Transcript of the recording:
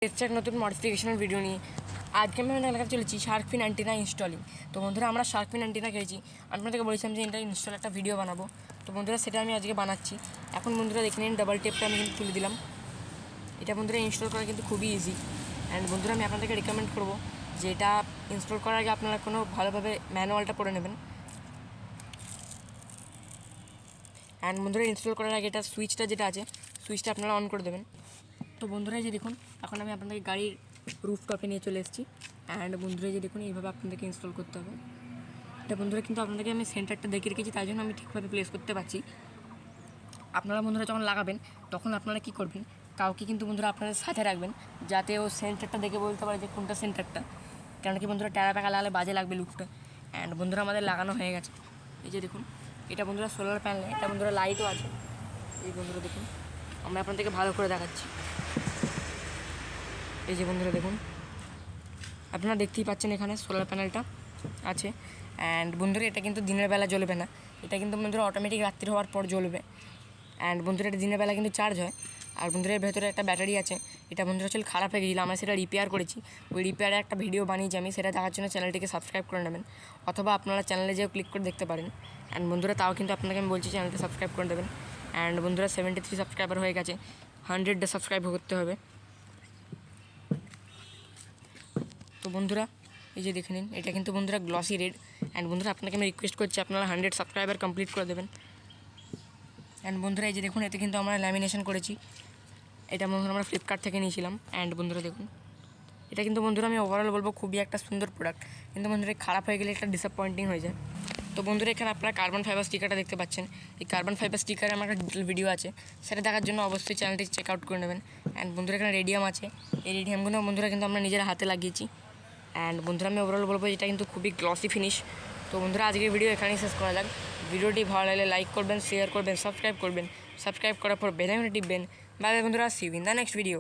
এসছে এক নতুন মডিফিকেশনের ভিডিও নিয়ে। আজকে আমি দেখা চলেছি শার্ক ফিন অ্যান্টিনা ইনস্টলিং। তো বন্ধুরা আমরা শার্ক ফিন অ্যান্টিনা খেয়েছি, আপনাদেরকে বলেছিলাম যে এটা ইনস্টল একটা ভিডিও বানাবো। তো বন্ধুরা সেটা আমি আজকে বানাচ্ছি। এখন বন্ধুরা দেখে নিন, ডাবল টেপটা আমি কিন্তু তুলে দিলাম। এটা বন্ধুরা ইনস্টল করা কিন্তু খুবই ইজি। অ্যান্ড বন্ধুরা আমি আপনাদেরকে রেকমেন্ড করবো যে এটা ইনস্টল করার আগে আপনারা কোনো ভালোভাবে ম্যানুয়ালটা পড়ে নেবেন। অ্যান্ড বন্ধুরা ইনস্টল করার আগে এটা সুইচটা যেটা আছে সুইচটা আপনারা অন করে দেবেন। তো বন্ধুরা যে দেখুন, এখন আমি আপনাদেরকে গাড়ির রুফটপে নিয়ে চলে এসেছি। অ্যান্ড বন্ধুরা যে দেখুন, এইভাবে আপনাদেরকে ইনস্টল করতে হবে। এটা বন্ধুরা কিন্তু আপনাদেরকে আমি সেন্টারটা দেখে রেখেছি, তাই জন্য আমি ঠিকভাবে প্লেস করতে পারছি। আপনারা বন্ধুরা যখন লাগাবেন তখন আপনারা কী করবেন, কাউকে কিন্তু বন্ধুরা আপনাদের সাথে রাখবেন, যাতে ও সেন্টারটা দেখে বলতে পারে যে কোনটা সেন্টারটা। কেন কি বন্ধুরা ট্যারা প্যাকা লাগালে বাজে লাগবে লুকটা। অ্যান্ড বন্ধুরা আমাদের লাগানো হয়ে গেছে। এই যে দেখুন, এটা বন্ধুরা সোলার প্যানেল, এটা বন্ধুরা লাইটও আছে। এই বন্ধুরা দেখুন, আমরা আপনাদেরকে ভালো করে দেখাচ্ছি। এই যে বন্ধুরা দেখুন, আপনারা দেখতেই পাচ্ছেন এখানে সোলার প্যানেলটা আছে। অ্যান্ড বন্ধুরা এটা কিন্তু দিনের বেলা জ্বলবে না, এটা কিন্তু বন্ধুরা অটোমেটিক রাত্রি হওয়ার পর জ্বলবে। অ্যান্ড বন্ধুরা এটা দিনের বেলা কিন্তু চার্জ হয়। আর বন্ধুরা এর ভেতরে একটা ব্যাটারি আছে, এটা বন্ধুরা আসলে খারাপ হয়ে গেছিলো, আমরা সেটা রিপেয়ার করেছি। ওই রিপেয়ারে একটা ভিডিও বানিয়েছি আমি, সেটা দেখার জন্য চ্যানেলটিকে সাবস্ক্রাইব করে নেবেন, অথবা আপনারা চ্যানেলে যেও ক্লিক করে দেখতে পারেন। অ্যান্ড বন্ধুরা তাও কিন্তু আপনাকে আমি বলছি চ্যানেলটা সাবস্ক্রাইব করে দেবেন। অ্যান্ড বন্ধুরা 73 সাবস্ক্রাইবার হয়ে গেছে, 100 সাবস্ক্রাইব করতে হবে। তো বন্ধুরা এই যে দেখে নিন, এটা কিন্তু বন্ধুরা গ্লসি রেড। অ্যান্ড বন্ধুরা আপনাকে আমি রিকোয়েস্ট করছি আপনারা 100 সাবস্ক্রাইবার কমপ্লিট করে দেবেন। অ্যান্ড বন্ধুরা এই যে দেখুন, এতে কিন্তু আমরা ল্যামিনেশন করেছি। এটা বন্ধুরা আমরা ফ্লিপকার্ট থেকে নিয়েছিলাম। অ্যান্ড বন্ধুরা দেখুন, এটা কিন্তু বন্ধুরা আমি ওভারঅল বলবো খুবই একটা সুন্দর প্রোডাক্ট, কিন্তু বন্ধুরা খারাপ হয়ে গেলে একটা ডিসঅ্যাপয়েন্টিং হয়ে যায়। তো বন্ধুরা এখানে আপনারা কার্বন ফাইবার স্টিকারটা দেখতে পাচ্ছেন। এই কার্বন ফাইবার স্টিকারে আমার একটা ডিটেল ভিডিও আছে, সেটা দেখার জন্য অবশ্যই চ্যানেলটি চেক আউট করে নেবেন। অ্যান্ড বন্ধুরা এখানে রেডিয়াম আছে, এই রেডিয়ামগুলো বন্ধুরা কিন্তু আমরা নিজের হাতে লাগিয়েছি। অ্যান্ড বন্ধুরা আমি ওভারঅল বলবো এটা কিন্তু খুবই গ্লসি ফিনিশ। তো বন্ধুরা আজকের ভিডিও এখানেই শেষ করা যাক। ভিডিওটি ভালো লাগলে লাইক করবেন, শেয়ার করবেন, সাবস্ক্রাইব করবেন। সাবস্ক্রাইব করার পর বেল আইকনে টিপবেন। বাই বাই বন্ধুরা, see you in the next video.